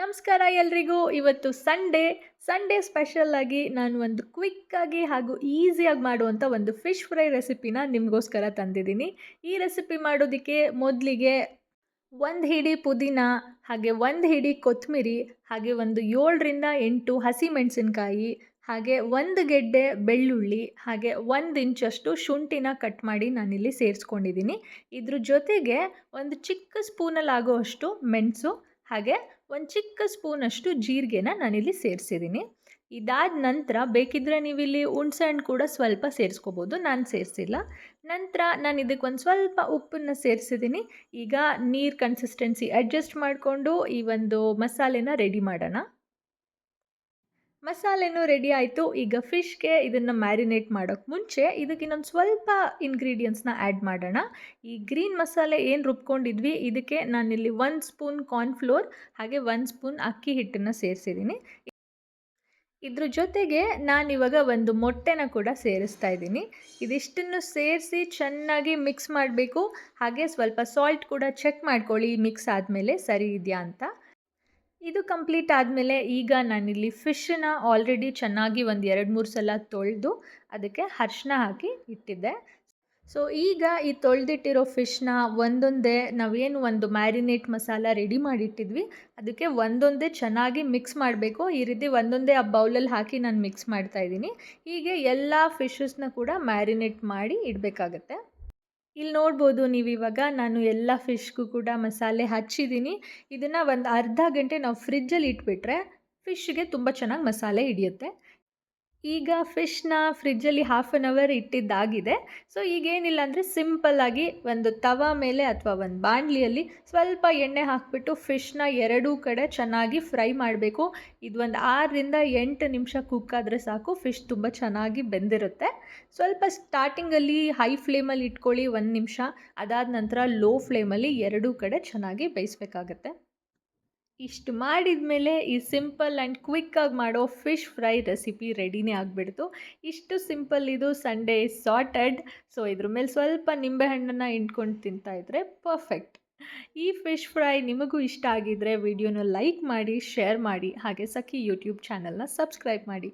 ನಮಸ್ಕಾರ ಎಲ್ರಿಗೂ. ಇವತ್ತು ಸಂಡೇ ಸ್ಪೆಷಲ್ ಆಗಿ ನಾನು ಒಂದು ಕ್ವಿಕ್ಕಾಗಿ ಹಾಗೂ ಈಸಿಯಾಗಿ ಮಾಡುವಂಥ ಒಂದು ಫಿಶ್ ಫ್ರೈ ರೆಸಿಪಿನ ನಿಮಗೋಸ್ಕರ ತಂದಿದ್ದೀನಿ. ಈ ರೆಸಿಪಿ ಮಾಡೋದಕ್ಕೆ ಮೊದಲಿಗೆ ಒಂದು ಹಿಡಿ ಪುದೀನ, ಹಾಗೆ ಒಂದು ಹಿಡಿ ಕೊತ್ತಂಬರಿ, ಹಾಗೆ ಒಂದು 7ರಿಂದ 8 ಹಸಿಮೆಣಸಿನ್ಕಾಯಿ, ಹಾಗೆ ಒಂದು ಗೆಡ್ಡೆ ಬೆಳ್ಳುಳ್ಳಿ, ಹಾಗೆ 1 ಇಂಚಷ್ಟು ಶುಂಠಿನ ಕಟ್ ಮಾಡಿ ನಾನಿಲ್ಲಿ ಸೇರಿಸ್ಕೊಂಡಿದ್ದೀನಿ. ಇದ್ರ ಜೊತೆಗೆ ಒಂದು ಚಿಕ್ಕ ಸ್ಪೂನಲ್ಲಿ ಆಗೋವಷ್ಟು ಮೆಣಸು, ಹಾಗೆ ಒಂದು ಚಿಕ್ಕ ಸ್ಪೂನಷ್ಟು ಜೀರಿಗೆನ ನಾನಿಲ್ಲಿ ಸೇರಿಸಿದ್ದೀನಿ. ಇದಾದ ನಂತರ ಬೇಕಿದ್ದರೆ ನೀವಿಲ್ಲಿ ಹುಣ್ಸೆಹಣ್ಣು ಕೂಡ ಸ್ವಲ್ಪ ಸೇರಿಸ್ಕೋಬೋದು, ನಾನು ಸೇರಿಸಿಲ್ಲ. ನಂತರ ನಾನು ಇದಕ್ಕೆ ಒಂದು ಸ್ವಲ್ಪ ಉಪ್ಪನ್ನು ಸೇರಿಸಿದ್ದೀನಿ. ಈಗ ನೀರು ಕನ್ಸಿಸ್ಟೆನ್ಸಿ ಅಡ್ಜಸ್ಟ್ ಮಾಡಿಕೊಂಡು ಈ ಒಂದು ಮಸಾಲೆನ ರೆಡಿ ಮಾಡೋಣ. ಮಸಾಲೆನೂ ರೆಡಿ ಆಯಿತು. ಈಗ ಫಿಶ್ಗೆ ಇದನ್ನು ಮ್ಯಾರಿನೇಟ್ ಮಾಡೋಕ್ಕೆ ಮುಂಚೆ ಇದಕ್ಕೆ ಇನ್ನೊಂದು ಸ್ವಲ್ಪ ಇಂಗ್ರೀಡಿಯೆಂಟ್ಸ್ನ ಆ್ಯಡ್ ಮಾಡೋಣ. ಈ ಗ್ರೀನ್ ಮಸಾಲೆ ಏನು ರುಬ್ಕೊಂಡಿದ್ವಿ ಇದಕ್ಕೆ ನಾನಿಲ್ಲಿ 1 ಸ್ಪೂನ್ ಕಾರ್ನ್ಫ್ಲೋರ್, ಹಾಗೆ 1 ಸ್ಪೂನ್ ಅಕ್ಕಿ ಹಿಟ್ಟನ್ನು ಸೇರಿಸಿದ್ದೀನಿ. ಇದ್ರ ಜೊತೆಗೆ ನಾನಿವಾಗ ಒಂದು ಮೊಟ್ಟೆನ ಕೂಡ ಸೇರಿಸ್ತಾ ಇದ್ದೀನಿ. ಇದಿಷ್ಟನ್ನು ಸೇರಿಸಿ ಚೆನ್ನಾಗಿ ಮಿಕ್ಸ್ ಮಾಡಬೇಕು. ಹಾಗೆ ಸ್ವಲ್ಪ ಸಾಲ್ಟ್ ಕೂಡ ಚೆಕ್ ಮಾಡ್ಕೊಳ್ಳಿ ಮಿಕ್ಸ್ ಆದಮೇಲೆ ಸರಿ ಇದೆಯಾ ಅಂತ. ಇದು ಕಂಪ್ಲೀಟ್ ಆದಮೇಲೆ ಈಗ ನಾನಿಲ್ಲಿ ಫಿಶನ್ನು ಆಲ್ರೆಡಿ ಚೆನ್ನಾಗಿ ಒಂದು 2-3 ಸಲ ತೊಳೆದು ಅದಕ್ಕೆ ಅರಿಶಿನ ಹಾಕಿ ಇಟ್ಟಿದ್ದೆ. ಸೊ ಈಗ ಈ ತೊಳೆದಿಟ್ಟಿರೋ ಫಿಶ್ನ ಒಂದೊಂದೇ ನಾವೇನು ಒಂದು ಮ್ಯಾರಿನೇಟ್ ಮಸಾಲ ರೆಡಿ ಮಾಡಿಟ್ಟಿದ್ವಿ ಅದಕ್ಕೆ ಒಂದೊಂದೇ ಚೆನ್ನಾಗಿ ಮಿಕ್ಸ್ ಮಾಡಬೇಕು. ಈ ರೀತಿ ಒಂದೊಂದೇ ಆ ಬೌಲಲ್ಲಿ ಹಾಕಿ ನಾನು ಮಿಕ್ಸ್ ಮಾಡ್ತಾಯಿದ್ದೀನಿ. ಹೀಗೆ ಎಲ್ಲ ಫಿಶಸ್ನ ಕೂಡ ಮ್ಯಾರಿನೇಟ್ ಮಾಡಿ ಇಡಬೇಕಾಗತ್ತೆ. ಇಲ್ಲಿ ನೋಡ್ಬೋದು ನೀವಿವಾಗ ನಾನು ಎಲ್ಲ ಫಿಶ್ಗೂ ಕೂಡ ಮಸಾಲೆ ಹಚ್ಚಿದ್ದೀನಿ. ಇದನ್ನು ಒಂದು ಅರ್ಧ ಗಂಟೆ ನಾವು ಫ್ರಿಜ್ಜಲ್ಲಿ ಇಟ್ಬಿಟ್ರೆ ಫಿಶ್ಗೆ ತುಂಬ ಚೆನ್ನಾಗಿ ಮಸಾಲೆ ಹಿಡಿಯುತ್ತೆ. ಈಗ ಫಿಶ್ನ ಫ್ರಿಜ್ಜಲ್ಲಿ 1/2 ಅವರ್ ಇಟ್ಟಿದ್ದಾಗಿದೆ. ಸೊ ಈಗೇನಿಲ್ಲ ಅಂದರೆ ಸಿಂಪಲ್ಲಾಗಿ ಒಂದು ತವಾ ಮೇಲೆ ಅಥವಾ ಒಂದು ಬಾಣಲಿಯಲ್ಲಿ ಸ್ವಲ್ಪ ಎಣ್ಣೆ ಹಾಕಿಬಿಟ್ಟು ಫಿಶ್ನ ಎರಡೂ ಕಡೆ ಚೆನ್ನಾಗಿ ಫ್ರೈ ಮಾಡಬೇಕು. ಇದು ಒಂದು 6ರಿಂದ 8 ನಿಮಿಷ ಕುಕ್ ಆದರೆ ಸಾಕು, ಫಿಶ್ ತುಂಬ ಚೆನ್ನಾಗಿ ಬೆಂದಿರುತ್ತೆ. ಸ್ವಲ್ಪ ಸ್ಟಾರ್ಟಿಂಗಲ್ಲಿ ಹೈ ಫ್ಲೇಮಲ್ಲಿ ಇಟ್ಕೊಳ್ಳಿ 1 ನಿಮಿಷ, ಅದಾದ ನಂತರ ಲೋ ಫ್ಲೇಮಲ್ಲಿ ಎರಡೂ ಕಡೆ ಚೆನ್ನಾಗಿ ಬೇಯಿಸ್ಬೇಕಾಗತ್ತೆ. ಇಷ್ಟು ಮಾಡಿದ ಮೇಲೆ ಈ ಸಿಂಪಲ್ ಆ್ಯಂಡ್ ಕ್ವಿಕ್ಕಾಗಿ ಮಾಡೋ ಫಿಶ್ ಫ್ರೈ ರೆಸಿಪಿ ರೆಡಿನೇ ಆಗಿಬಿಡ್ತು. ಇಷ್ಟು ಸಿಂಪಲ್ ಇದು. Sunday is sorted. ಸೊ ಇದ್ರ ಮೇಲೆ ಸ್ವಲ್ಪ ನಿಂಬೆಹಣ್ಣನ್ನು ಹಿಂಡ್ಕೊಂಡು ತಿಂತಾಯಿದ್ರೆ ಪರ್ಫೆಕ್ಟ್. ಈ ಫಿಶ್ ಫ್ರೈ ನಿಮಗೂ ಇಷ್ಟ ಆಗಿದ್ದರೆ ವಿಡಿಯೋನ ಲೈಕ್ ಮಾಡಿ, ಶೇರ್ ಮಾಡಿ, ಹಾಗೆ ಸಖಿ ಯೂಟ್ಯೂಬ್ ಚಾನಲ್ನ ಸಬ್ಸ್ಕ್ರೈಬ್ ಮಾಡಿ.